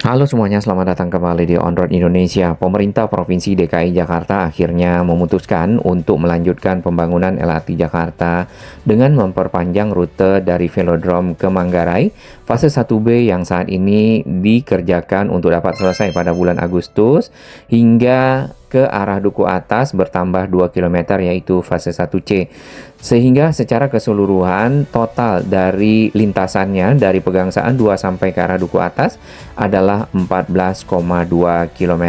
Halo semuanya, selamat datang kembali di On Road Indonesia. Pemerintah Provinsi DKI Jakarta akhirnya memutuskan untuk melanjutkan pembangunan LRT Jakarta dengan memperpanjang rute dari Velodrome ke Manggarai, fase 1B yang saat ini dikerjakan untuk dapat selesai pada bulan Agustus hingga ke arah Duku Atas bertambah 2 km yaitu fase 1C. Sehingga secara keseluruhan total dari lintasannya dari Pegangsaan 2 sampai ke arah Duku Atas adalah 14,2 km.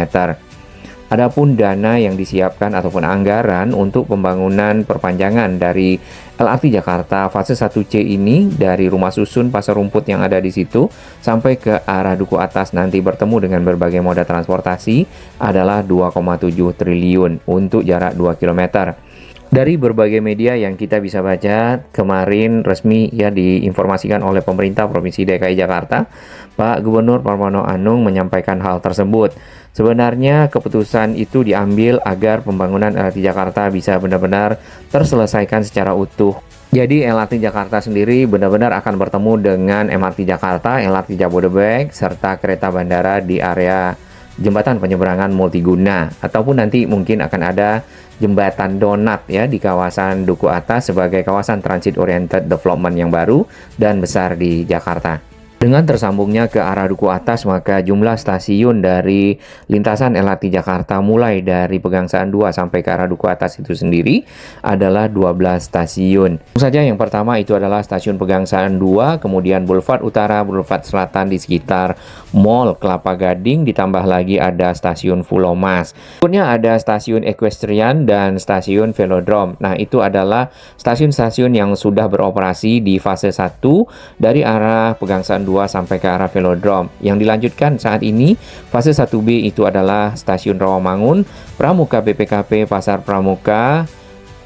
Adapun dana yang disiapkan ataupun anggaran untuk pembangunan perpanjangan dari LRT Jakarta fase 1C ini dari Rumah Susun Pasar Rumput yang ada di situ sampai ke arah Duku Atas nanti bertemu dengan berbagai moda transportasi adalah 2,7 triliun untuk jarak 2 km. Dari berbagai media yang kita bisa baca, kemarin resmi ya diinformasikan oleh pemerintah Provinsi DKI Jakarta, Pak Gubernur Pramono Anung menyampaikan hal tersebut. Sebenarnya keputusan itu diambil agar pembangunan LRT Jakarta bisa benar-benar terselesaikan secara utuh. Jadi LRT Jakarta sendiri benar-benar akan bertemu dengan MRT Jakarta, LRT Jabodebek, serta kereta bandara di area jembatan penyeberangan multiguna, ataupun nanti mungkin akan ada jembatan donat ya di kawasan Duku Atas sebagai kawasan transit oriented development yang baru dan besar di Jakarta. Dengan tersambungnya ke arah Duku Atas, maka jumlah stasiun dari lintasan LRT Jakarta mulai dari Pegangsaan 2 sampai ke arah Duku Atas itu sendiri adalah 12 stasiun. Tentu saja yang pertama itu adalah stasiun Pegangsaan 2, kemudian Boulevard Utara, Boulevard Selatan di sekitar Mall Kelapa Gading, ditambah lagi ada stasiun Pulau Mas. Berikutnya ada stasiun Equestrian dan stasiun Velodrome. Nah, itu adalah stasiun-stasiun yang sudah beroperasi di fase 1 dari arah Pegangsaan 2 sampai ke arah Velodrome. Yang dilanjutkan saat ini fase 1B itu adalah stasiun Rawamangun, Pramuka BPKP Pasar Pramuka,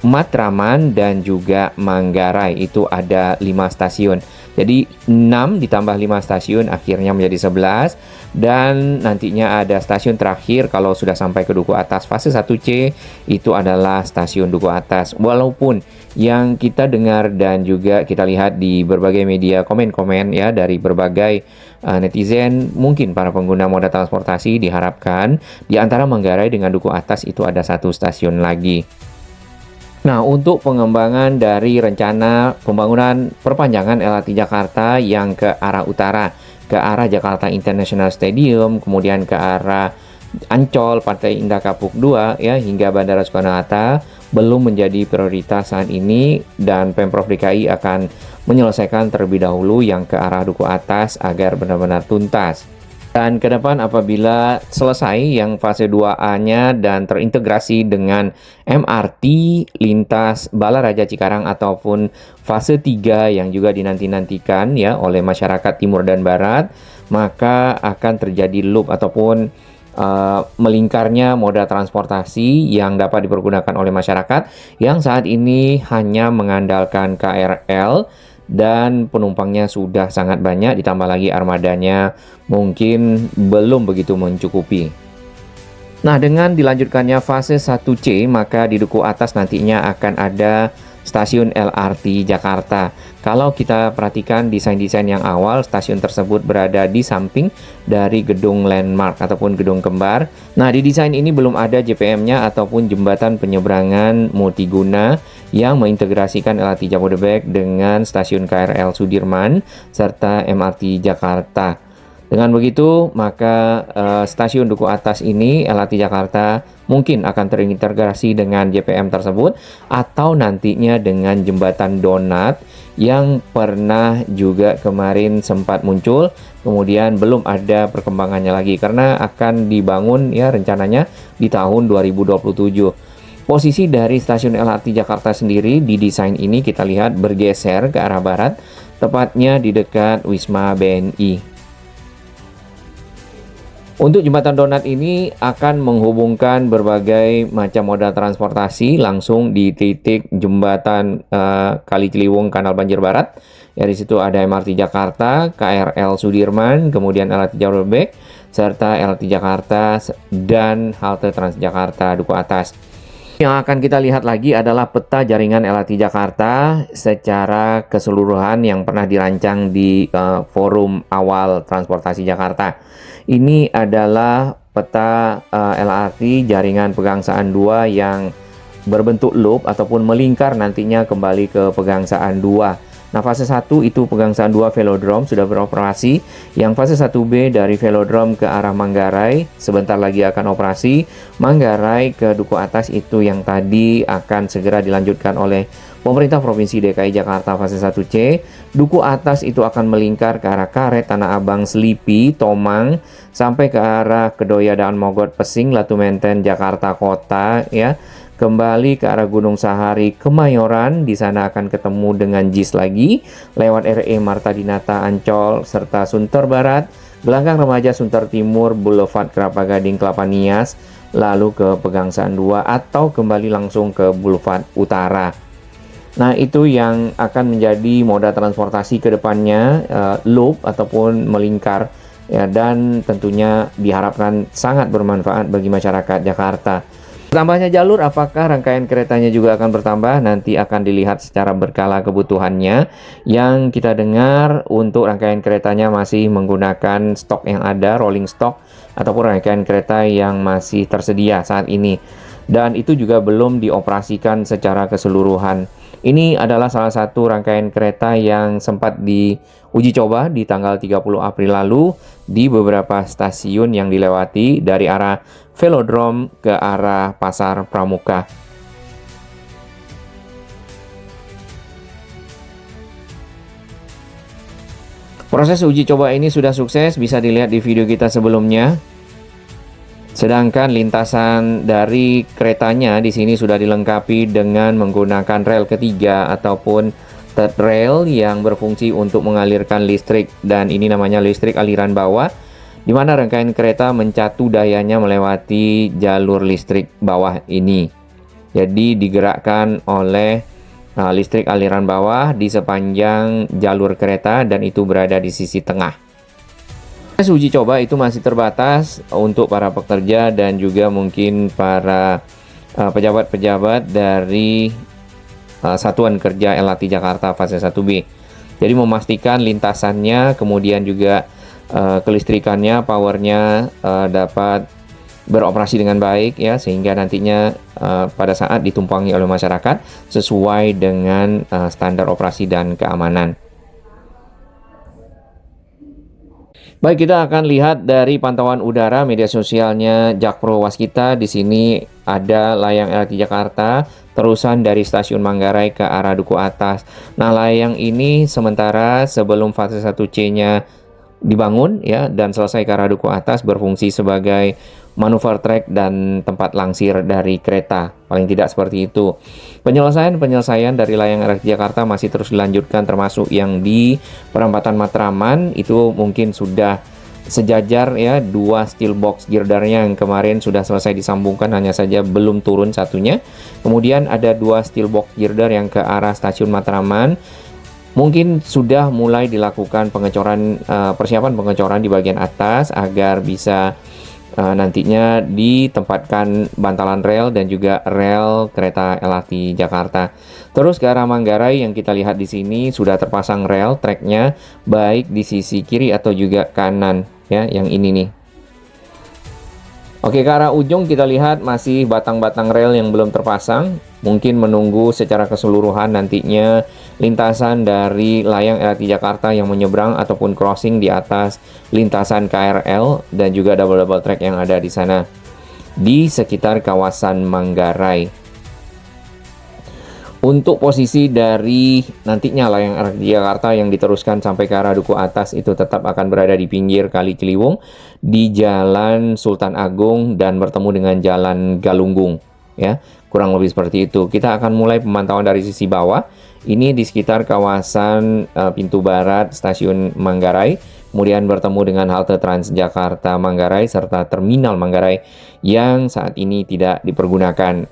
Matraman dan juga Manggarai. Itu ada 5 stasiun. Jadi 6 ditambah 5 stasiun akhirnya menjadi 11, dan nantinya ada stasiun terakhir kalau sudah sampai ke Duku Atas fase 1C itu adalah stasiun Duku Atas. Walaupun yang kita dengar dan juga kita lihat di berbagai media komen-komen ya dari berbagai netizen, mungkin para pengguna moda transportasi diharapkan di antara Manggarai dengan Duku Atas itu ada 1 stasiun lagi. Nah, untuk pengembangan dari rencana pembangunan perpanjangan LRT Jakarta yang ke arah utara, ke arah Jakarta International Stadium, kemudian ke arah Ancol, Pantai Indah Kapuk 2, ya, hingga Bandara Soekarno-Hatta, belum menjadi prioritas saat ini, dan Pemprov DKI akan menyelesaikan terlebih dahulu yang ke arah Duku Atas agar benar-benar tuntas. Dan ke depan apabila selesai yang fase 2A-nya dan terintegrasi dengan MRT lintas Balaraja Cikarang ataupun fase 3 yang juga dinanti-nantikan ya oleh masyarakat timur dan barat, maka akan terjadi loop ataupun melingkarnya moda transportasi yang dapat dipergunakan oleh masyarakat yang saat ini hanya mengandalkan KRL dan penumpangnya sudah sangat banyak, ditambah lagi armadanya mungkin belum begitu mencukupi. Nah, dengan dilanjutkannya fase 1C, maka di Duku Atas nantinya akan ada stasiun LRT Jakarta. Kalau kita perhatikan desain-desain yang awal, stasiun tersebut berada di samping dari gedung landmark ataupun gedung kembar. Nah, di desain ini belum ada JPM-nya ataupun jembatan penyeberangan multiguna yang mengintegrasikan LRT Jabodebek dengan stasiun KRL Sudirman serta MRT Jakarta. Dengan begitu, maka stasiun Duku Atas ini, LRT Jakarta, mungkin akan terintegrasi dengan JPM tersebut, atau nantinya dengan jembatan donat yang pernah juga kemarin sempat muncul, kemudian belum ada perkembangannya lagi, karena akan dibangun ya rencananya di tahun 2027. Posisi dari stasiun LRT Jakarta sendiri di desain ini kita lihat bergeser ke arah barat, tepatnya di dekat Wisma BNI. Untuk jembatan donat ini akan menghubungkan berbagai macam moda transportasi langsung di titik jembatan Kali Ciliwung Kanal Banjir Barat. Ya, di situ ada MRT Jakarta, KRL Sudirman, kemudian LRT Jabodebek, serta LRT Jakarta dan halte Transjakarta Duku Atas. Yang akan kita lihat lagi adalah peta jaringan LRT Jakarta secara keseluruhan yang pernah dirancang di forum awal transportasi Jakarta. Ini adalah peta LRT jaringan Pegangsaan 2 yang berbentuk loop ataupun melingkar nantinya kembali ke Pegangsaan 2. Nah, fase 1 itu Pegangsaan 2 Velodrome sudah beroperasi. Yang fase 1B dari Velodrome ke arah Manggarai sebentar lagi akan operasi. Manggarai ke Duku Atas itu yang tadi akan segera dilanjutkan oleh pemerintah Provinsi DKI Jakarta fase 1C. Duku Atas itu akan melingkar ke arah Karet, Tanah Abang, Selipi, Tomang, sampai ke arah Kedoya, Daan Mogot, Pesing, Latu Menten, Jakarta Kota, ya. Kembali ke arah Gunung Sahari, Kemayoran, di sana akan ketemu dengan JIS lagi, lewat RE Marta Dinata, Ancol, serta Sunter Barat, Gelanggang Remaja Sunter Timur, Boulevard Kelapa Gading, Kelapa Nias, lalu ke Pegangsaan 2 atau kembali langsung ke Boulevard Utara. Nah, itu yang akan menjadi moda transportasi ke depannya, loop ataupun melingkar, ya, dan tentunya diharapkan sangat bermanfaat bagi masyarakat Jakarta. Bertambahnya jalur, apakah rangkaian keretanya juga akan bertambah? Nanti akan dilihat secara berkala kebutuhannya. Yang kita dengar untuk rangkaian keretanya masih menggunakan stok yang ada, rolling stock, ataupun rangkaian kereta yang masih tersedia saat ini. Dan itu juga belum dioperasikan secara keseluruhan. Ini adalah salah satu rangkaian kereta yang sempat diuji coba di tanggal 30 April lalu di beberapa stasiun yang dilewati dari arah Velodrome ke arah Pasar Pramuka. Proses uji coba ini sudah sukses, bisa dilihat di video kita sebelumnya. Sedangkan lintasan dari keretanya di sini sudah dilengkapi dengan menggunakan rel ketiga ataupun third rail yang berfungsi untuk mengalirkan listrik, dan ini namanya listrik aliran bawah, di mana rangkaian kereta mencatu dayanya melewati jalur listrik bawah ini. Jadi digerakkan oleh listrik aliran bawah di sepanjang jalur kereta, dan itu berada di sisi tengah. Proses uji coba itu masih terbatas untuk para pekerja dan juga mungkin para pejabat-pejabat dari Satuan Kerja LRT Jakarta fase 1B. Jadi memastikan lintasannya, kemudian juga kelistrikannya, powernya dapat beroperasi dengan baik, ya, sehingga nantinya pada saat ditumpangi oleh masyarakat sesuai dengan standar operasi dan keamanan. Baik, kita akan lihat dari pantauan udara media sosialnya Jakpro Waskita. Di sini ada layang LRT Jakarta terusan dari stasiun Manggarai ke arah Duku Atas. Nah, layang ini sementara sebelum fase 1C-nya dibangun, ya, dan selesai ke arah Duku Atas, berfungsi sebagai manuver track dan tempat langsir dari kereta, paling tidak seperti itu. Penyelesaian dari layang LRT Jakarta masih terus dilanjutkan, termasuk yang di perempatan Matraman itu mungkin sudah sejajar, ya, dua steel box girdernya yang kemarin sudah selesai disambungkan, hanya saja belum turun satunya. Kemudian ada dua steel box girder yang ke arah stasiun Matraman. Mungkin sudah mulai dilakukan pengecoran, persiapan pengecoran di bagian atas agar bisa nantinya ditempatkan bantalan rel dan juga rel kereta LRT Jakarta. Terus ke arah Manggarai yang kita lihat di sini sudah terpasang rel tracknya baik di sisi kiri atau juga kanan, ya, yang ini nih. Oke, ke arah ujung kita lihat masih batang-batang rel yang belum terpasang. Mungkin menunggu secara keseluruhan nantinya lintasan dari layang LRT Jakarta yang menyeberang ataupun crossing di atas lintasan KRL dan juga double track yang ada di sana di sekitar kawasan Manggarai. Untuk posisi dari nantinya layang LRT Jakarta yang diteruskan sampai ke arah Duku Atas itu tetap akan berada di pinggir Kali Ciliwung di Jalan Sultan Agung dan bertemu dengan Jalan Galunggung, ya. Kurang lebih seperti itu. Kita akan mulai pemantauan dari sisi bawah. Ini di sekitar kawasan pintu barat stasiun Manggarai, kemudian bertemu dengan halte Transjakarta Manggarai serta terminal Manggarai yang saat ini tidak dipergunakan.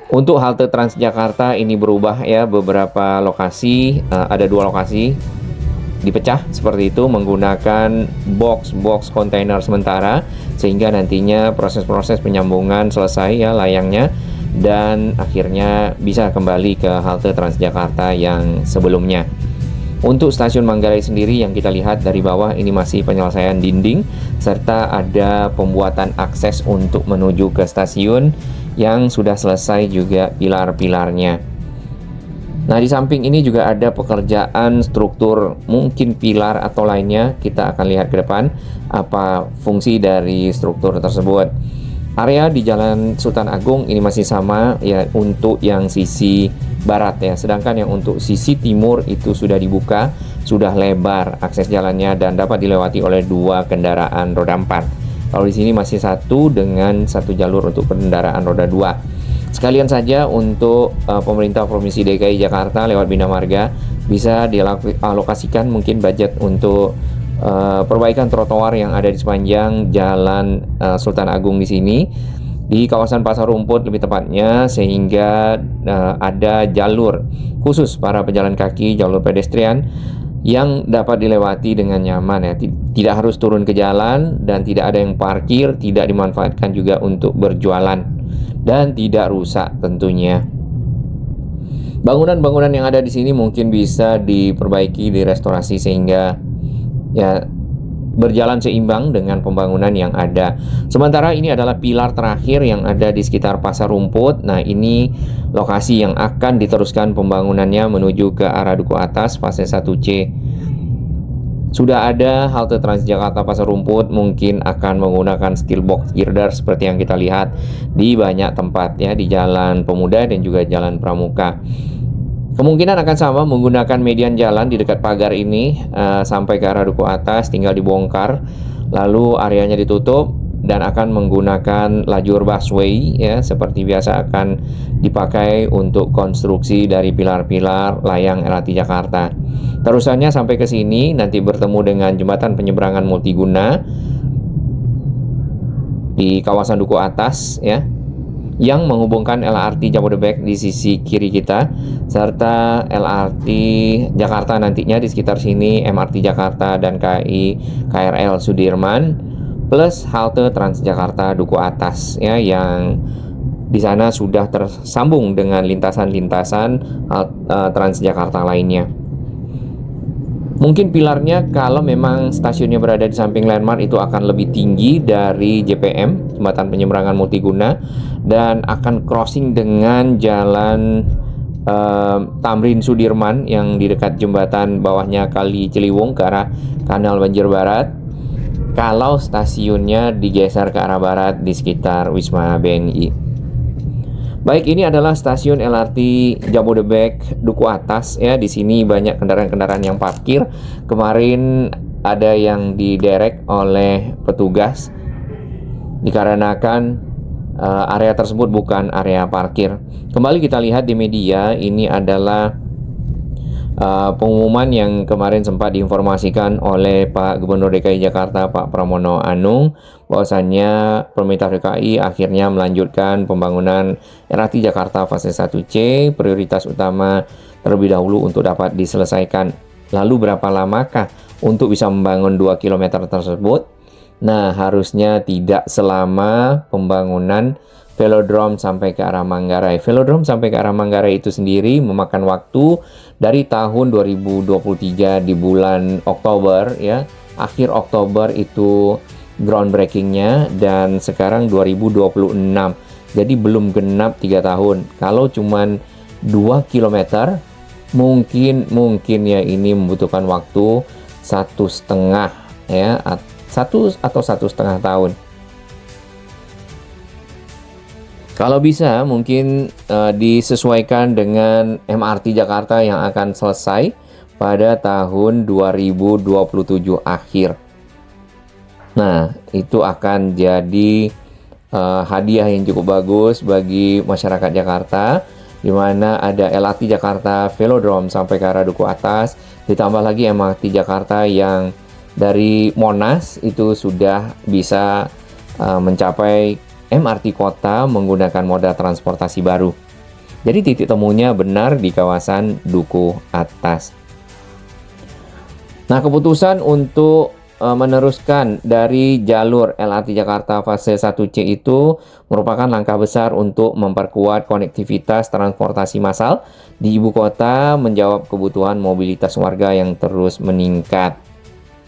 Untuk halte Transjakarta ini berubah, ya, beberapa lokasi, ada dua lokasi dipecah seperti itu menggunakan box kontainer sementara, sehingga nantinya proses-proses penyambungan selesai, ya, layangnya, dan akhirnya bisa kembali ke halte Transjakarta yang sebelumnya. Untuk stasiun Manggarai sendiri yang kita lihat dari bawah ini masih penyelesaian dinding serta ada pembuatan akses untuk menuju ke stasiun yang sudah selesai juga pilar-pilarnya. Nah, di samping ini juga ada pekerjaan struktur mungkin pilar atau lainnya. Kita akan lihat ke depan apa fungsi dari struktur tersebut. Area di Jalan Sultan Agung ini masih sama ya untuk yang sisi barat ya. Sedangkan yang untuk sisi timur itu sudah dibuka, sudah lebar akses jalannya dan dapat dilewati oleh 2 kendaraan roda 4. Kalau di sini masih satu dengan satu jalur untuk kendaraan roda 2. Sekalian saja untuk pemerintah Provinsi DKI Jakarta lewat Bina Marga bisa dialokasikan mungkin budget untuk perbaikan trotoar yang ada di sepanjang Jalan Sultan Agung di sini, di kawasan Pasar Rumput lebih tepatnya, sehingga ada jalur khusus para pejalan kaki, jalur pedestrian yang dapat dilewati dengan nyaman ya. Tidak harus turun ke jalan dan tidak ada yang parkir, tidak dimanfaatkan juga untuk berjualan dan tidak rusak tentunya. Bangunan-bangunan yang ada di sini mungkin bisa diperbaiki, direstorasi sehingga ya berjalan seimbang dengan pembangunan yang ada. Sementara ini adalah pilar terakhir yang ada di sekitar Pasar Rumput. Nah, ini lokasi yang akan diteruskan pembangunannya menuju ke arah Duku Atas fase 1C. Sudah ada halte Transjakarta Pasar Rumput, mungkin akan menggunakan steel box girder seperti yang kita lihat di banyak tempat ya, di Jalan Pemuda dan juga Jalan Pramuka. Kemungkinan akan sama menggunakan median jalan di dekat pagar ini sampai ke arah Duku Atas, tinggal dibongkar, lalu areanya ditutup dan akan menggunakan lajur busway ya, seperti biasa akan dipakai untuk konstruksi dari pilar-pilar layang LRT Jakarta. Terusannya sampai ke sini nanti bertemu dengan jembatan penyeberangan multiguna di kawasan Duku Atas ya, yang menghubungkan LRT Jabodebek di sisi kiri kita serta LRT Jakarta nantinya di sekitar sini, MRT Jakarta dan KRL Sudirman plus halte Transjakarta Duku Atas ya, yang di sana sudah tersambung dengan lintasan-lintasan Transjakarta lainnya. Mungkin pilarnya kalau memang stasiunnya berada di samping landmark itu akan lebih tinggi dari JPM, jembatan penyeberangan multiguna, dan akan crossing dengan jalan Tamrin Sudirman yang di dekat jembatan bawahnya Kali Ciliwung ke arah Kanal Banjir Barat. Kalau stasiunnya digeser ke arah barat di sekitar Wisma BNI. Baik, ini adalah stasiun LRT Jabodebek Duku Atas ya. Di sini banyak kendaraan-kendaraan yang parkir. Kemarin ada yang diderek oleh petugas dikarenakan area tersebut bukan area parkir. Kembali kita lihat di media, ini adalah pengumuman yang kemarin sempat diinformasikan oleh Pak Gubernur DKI Jakarta Pak Pramono Anung bahwasannya pemerintah DKI akhirnya melanjutkan pembangunan LRT Jakarta fase 1C, prioritas utama terlebih dahulu untuk dapat diselesaikan. Lalu berapa lamakah untuk bisa membangun 2 km tersebut? Nah, harusnya tidak selama pembangunan velodrome sampai ke arah Manggarai. Velodrome sampai ke arah Manggarai itu sendiri memakan waktu dari tahun 2023 di bulan Oktober ya. Akhir Oktober itu groundbreakingnya dan sekarang 2026. Jadi belum genap 3 tahun. Kalau cuman 2 km mungkin ya ini membutuhkan waktu 1,5 ya, 1 atau 1,5 tahun. Kalau bisa mungkin disesuaikan dengan MRT Jakarta yang akan selesai pada tahun 2027 akhir. Nah, itu akan jadi hadiah yang cukup bagus bagi masyarakat Jakarta, di mana ada LRT Jakarta Velodrome sampai ke arah Duku Atas, ditambah lagi MRT Jakarta yang dari Monas itu sudah bisa mencapai MRT kota menggunakan moda transportasi baru. Jadi titik temunya benar di kawasan Duku Atas. Nah, keputusan untuk meneruskan dari jalur LRT Jakarta fase 1C itu merupakan langkah besar untuk memperkuat konektivitas transportasi massal di ibu kota, menjawab kebutuhan mobilitas warga yang terus meningkat.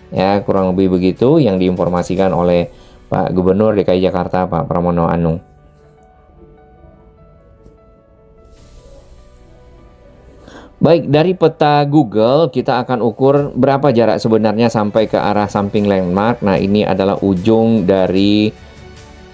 Ya, kurang lebih begitu yang diinformasikan oleh Pak Gubernur DKI Jakarta, Pak Pramono Anung. Baik, dari peta Google kita akan ukur berapa jarak sebenarnya sampai ke arah samping landmark. Nah, ini adalah ujung dari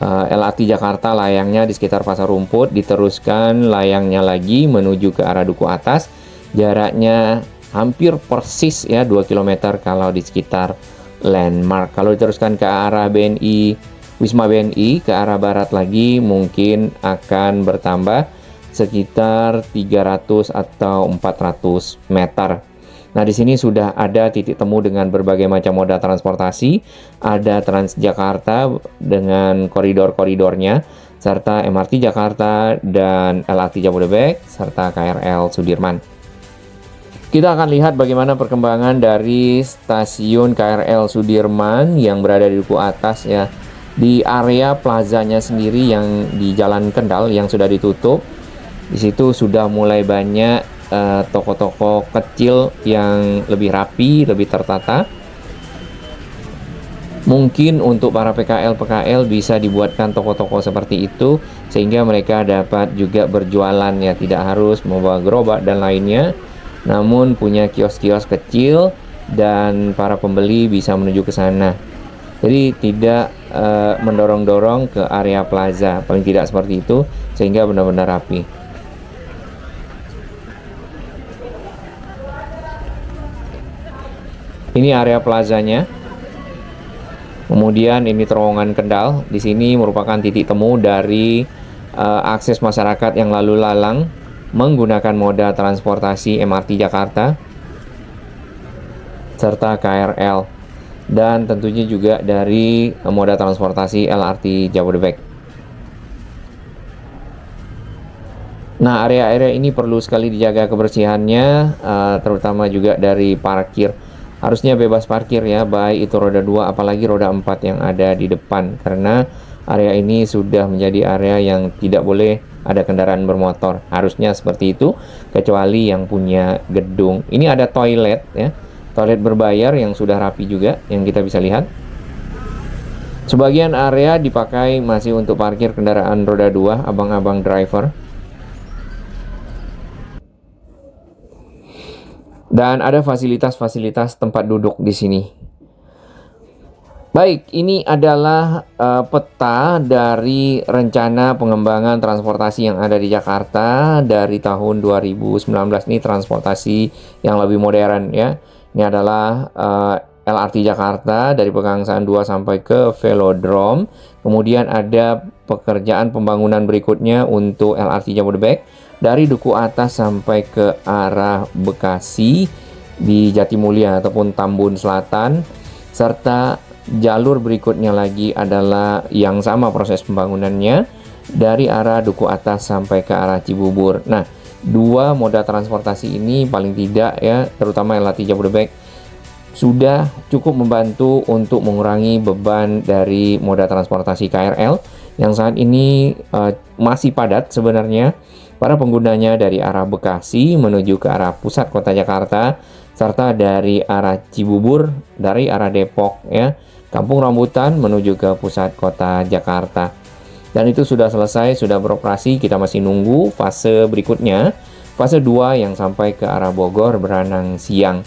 LRT Jakarta layangnya di sekitar Pasar Rumput, diteruskan layangnya lagi menuju ke arah Duku Atas. Jaraknya hampir persis ya 2 km kalau di sekitar landmark. Kalau diteruskan ke arah BNI, Wisma BNI ke arah barat lagi mungkin akan bertambah sekitar 300 atau 400 meter. Nah, di sini sudah ada titik temu dengan berbagai macam moda transportasi, ada Transjakarta dengan koridor-koridornya, serta MRT Jakarta dan LRT Jabodebek, serta KRL Sudirman. Kita akan lihat bagaimana perkembangan dari stasiun KRL Sudirman yang berada di Duku Atas ya. Di area plazanya sendiri yang di Jalan Kendal yang sudah ditutup, di situ sudah mulai banyak toko-toko kecil yang lebih rapi, lebih tertata. Mungkin untuk para PKL bisa dibuatkan toko-toko seperti itu sehingga mereka dapat juga berjualan ya, tidak harus membawa gerobak dan lainnya, namun punya kios-kios kecil dan para pembeli bisa menuju ke sana. Jadi tidak mendorong-dorong ke area plaza, paling tidak seperti itu sehingga benar-benar rapi. Ini area plazanya. Kemudian ini terowongan Kendal. Di sini merupakan titik temu dari akses masyarakat yang lalu lalang menggunakan moda transportasi MRT Jakarta serta KRL, dan tentunya juga dari moda transportasi LRT Jabodebek. Nah, area-area ini perlu sekali dijaga kebersihannya, terutama juga dari parkir. Harusnya bebas parkir ya, baik itu roda 2 apalagi roda 4 yang ada di depan, karena area ini sudah menjadi area yang tidak boleh ada kendaraan bermotor. Harusnya seperti itu, kecuali yang punya gedung. Ini ada toilet ya, toilet berbayar yang sudah rapi juga yang kita bisa lihat. Sebagian area dipakai masih untuk parkir kendaraan roda 2, abang-abang driver. Dan ada fasilitas-fasilitas tempat duduk di sini. Baik, ini adalah peta dari rencana pengembangan transportasi yang ada di Jakarta dari tahun 2019. Ini transportasi yang lebih modern ya. Ini adalah LRT Jakarta dari Pegangsaan 2 sampai ke Velodrome. Kemudian ada pekerjaan pembangunan berikutnya untuk LRT Jabodebek dari Duku Atas sampai ke arah Bekasi di Jatimulya ataupun Tambun Selatan, serta jalur berikutnya lagi adalah yang sama proses pembangunannya dari arah Duku Atas sampai ke arah Cibubur. Nah, dua moda transportasi ini paling tidak ya, terutama LRT Jabodebek, sudah cukup membantu untuk mengurangi beban dari moda transportasi KRL yang saat ini masih padat sebenarnya. Para penggunanya dari arah Bekasi menuju ke arah pusat kota Jakarta, serta dari arah Cibubur, dari arah Depok ya, Kampung Rambutan menuju ke pusat kota Jakarta. Dan itu sudah selesai, sudah beroperasi. Kita masih nunggu fase berikutnya, fase 2 yang sampai ke arah Bogor Beranang Siang.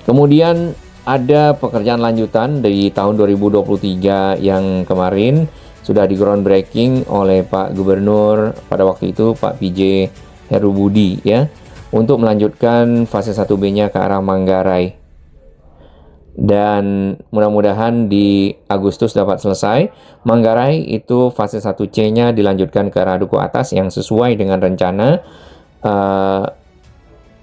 Kemudian ada pekerjaan lanjutan dari tahun 2023 yang kemarin sudah di groundbreaking oleh Pak Gubernur pada waktu itu, Pak PJ Herubudi ya, untuk melanjutkan fase 1B-nya ke arah Manggarai. Dan mudah-mudahan di Agustus dapat selesai. Manggarai itu fase 1C-nya dilanjutkan ke arah Duku Atas yang sesuai dengan rencana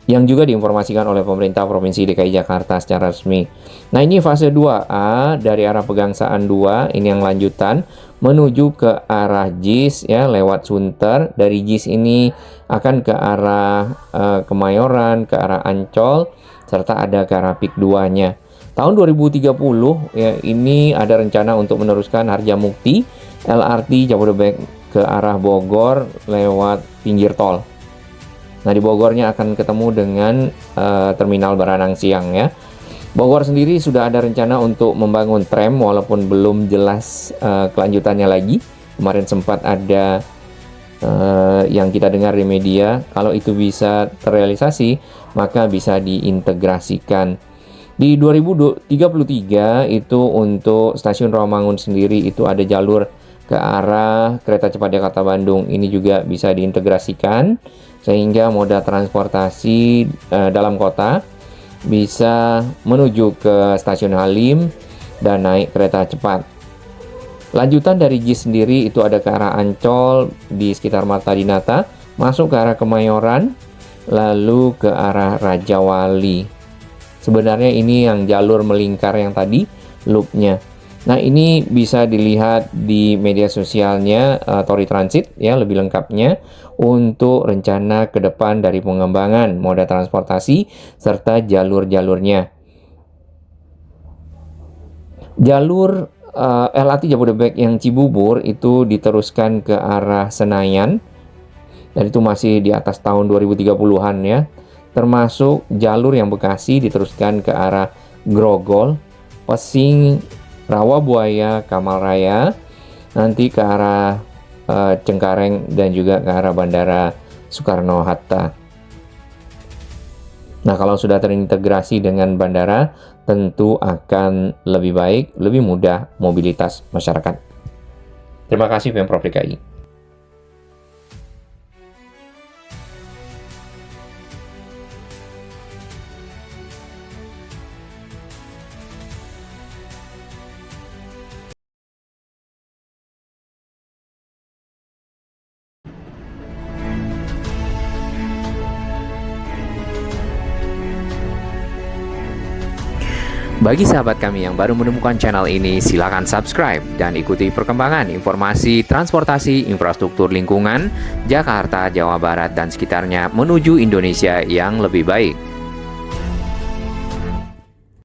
yang juga diinformasikan oleh pemerintah Provinsi DKI Jakarta secara resmi. Nah, ini fase 2A dari arah Pegangsaan 2, ini yang lanjutan menuju ke arah JIS ya, lewat Sunter. Dari JIS ini akan ke arah Kemayoran, ke arah Ancol, serta ada ke arah PIK 2-nya. Tahun 2030 ya, ini ada rencana untuk meneruskan Harjamukti LRT Jabodebek ke arah Bogor lewat pinggir tol. Nah, di Bogornya akan ketemu dengan Terminal Baranang Siang ya. Bogor sendiri sudah ada rencana untuk membangun tram walaupun belum jelas kelanjutannya lagi. Kemarin sempat ada yang kita dengar di media, kalau itu bisa terrealisasi, maka bisa diintegrasikan. Di 2033 itu untuk stasiun Rawamangun sendiri itu ada jalur ke arah kereta cepat Jakarta Bandung. Ini juga bisa diintegrasikan sehingga moda transportasi dalam kota bisa menuju ke stasiun Halim dan naik kereta cepat. Lanjutan dari JIS sendiri itu ada ke arah Ancol di sekitar Marta Dinata, masuk ke arah Kemayoran, lalu ke arah Raja Wali. Sebenarnya ini yang jalur melingkar yang tadi, loopnya. Nah, ini bisa dilihat di media sosialnya Tori Transit ya, lebih lengkapnya untuk rencana ke depan dari pengembangan moda transportasi serta jalur-jalurnya. Jalur LRT Jabodebek yang Cibubur itu diteruskan ke arah Senayan, dan itu masih di atas tahun 2030-an ya. Termasuk jalur yang Bekasi diteruskan ke arah Grogol, Pesing, Rawabuaya, Kamal Raya, nanti ke arah Cengkareng dan juga ke arah Bandara Soekarno-Hatta. Nah, kalau sudah terintegrasi dengan bandara, tentu akan lebih baik, lebih mudah mobilitas masyarakat. Terima kasih Pemprov DKI. Bagi sahabat kami yang baru menemukan channel ini, silakan subscribe dan ikuti perkembangan informasi transportasi infrastruktur lingkungan Jakarta, Jawa Barat, dan sekitarnya menuju Indonesia yang lebih baik.